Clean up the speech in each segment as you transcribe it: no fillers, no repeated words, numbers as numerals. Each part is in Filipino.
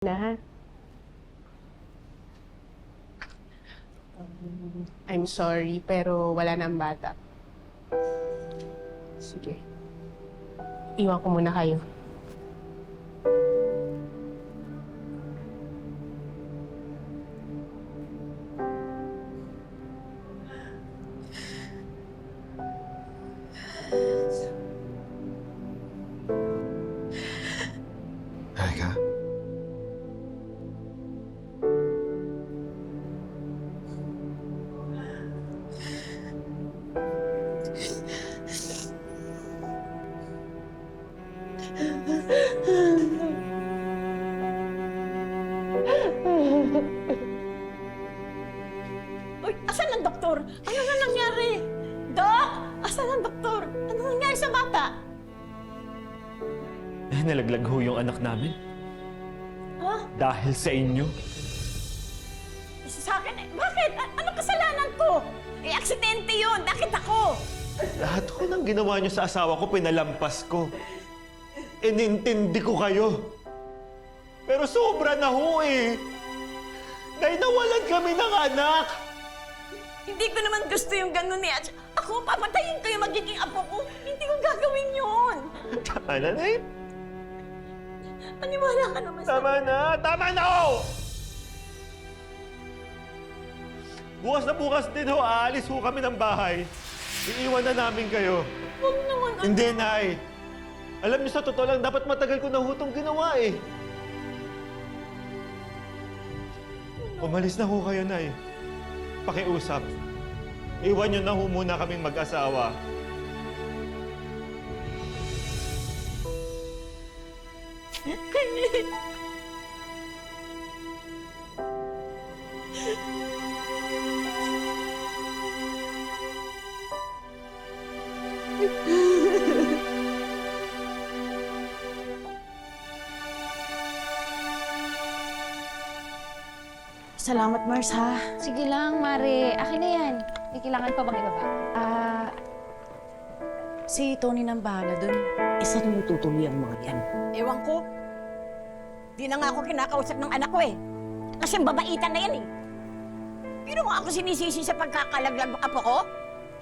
na, ha? I'm sorry, pero wala nang bata. Sige. Iwan ko muna kayo. Aika? Uy, asan ang doktor? Ano na nangyari? Dok! Asan ang doktor? Ano nangyari sa bata? Nalaglag ho yung anak namin. Ha? Dahil sa inyo. Isa sa akin eh. Bakit? Anong kasalanan ko? Eh, aksidente yun. Bakit ako? Lahat ho ng ginawa niyo sa asawa ko, pinalampas ko. Inintindi ko kayo. Pero sobra na ho eh. Dahil nawalan kami ng anak. Hindi ko naman gusto yung ganun eh. At ako, papatayin ko yung magiging apo ko. Hindi ko gagawin yun. Tama na, Nay. Maniwala ka naman sa Tama na! Tama na ho! Bukas din ho, aalis ho kami ng bahay. Iiwan na namin kayo. Huwag naman. Hindi, Nay. Alam niyo, sa totoo lang, dapat matagal ko na ho itong ginawa eh. Umalis na ho kayo, Nay. Pakiusap. Iwan niyo na ho muna kaming mag-asawa. Salamat, Mars, ha? Sige lang, Mare. Akin na yan. May kailangan pa bang ibaba? Si Tony nang bahala dun. Eh, saan mo tutuloy ang mga yan? Ewan ko. Di na nga ako kinakausap ng anak ko eh. Kasi babaitan na yan eh. Pero mo ako sinisisi sa pagkakalaglag ng apo ko?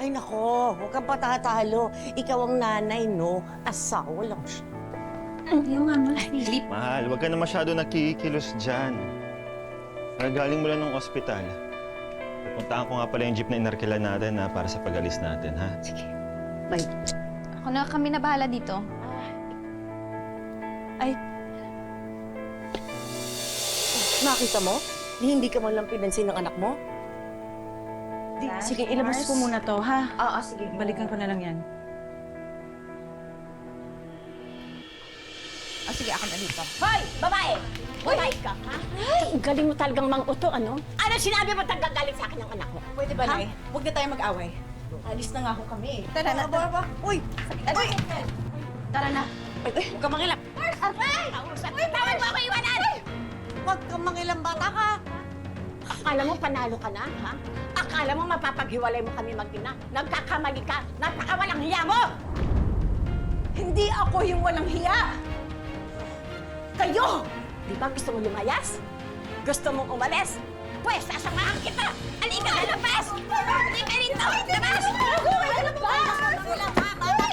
Ay, nako, huwag kang patatalo. Ikaw ang nanay, no? Asawa lang siya. Yung ano, Philip. Mahal, huwag ka na masyado nakikilos dyan. Galing mo lang ng ospital. Pupuntahan ko nga pala yung jeep na inarkila natin para sa pag-alis natin, ha? Sige. Ay, Ako na kami na bahala dito. nakita mo? Hindi ka man lang pinansin ng anak mo? Sige, ilabas ko muna to, ha? Oo, sige. Balikan ko na lang yan. Sige, ako na dito. Hoy! Babae! Babae ka, ha? Ang galing mo talagang mang-uto, ano? Ano sinabi mo tagagalit sa akin ng anak mo? Pwede ba, Nay? Huwag na tayo mag-away. Alis na nga ako kami. Tara na. Uy! Uy! Tara na. Huwag ka mangilap. Aray! Kausap ka! Tawag mo ako iwanan! Huwag kang mangilang bata ka. Akala mo panalo ka na, ha? Akala mo mapapaghiwalay mo kami mag-ina? Nagkakamali ka! Napakawalang hiya mo! Hindi ako yung walang hiya! Kayo! Di ba gusto mo lumayas? Gusto mong umalis? Pwes, sasamahan kita! Halika, labas! Halika rito! Labas! Labas!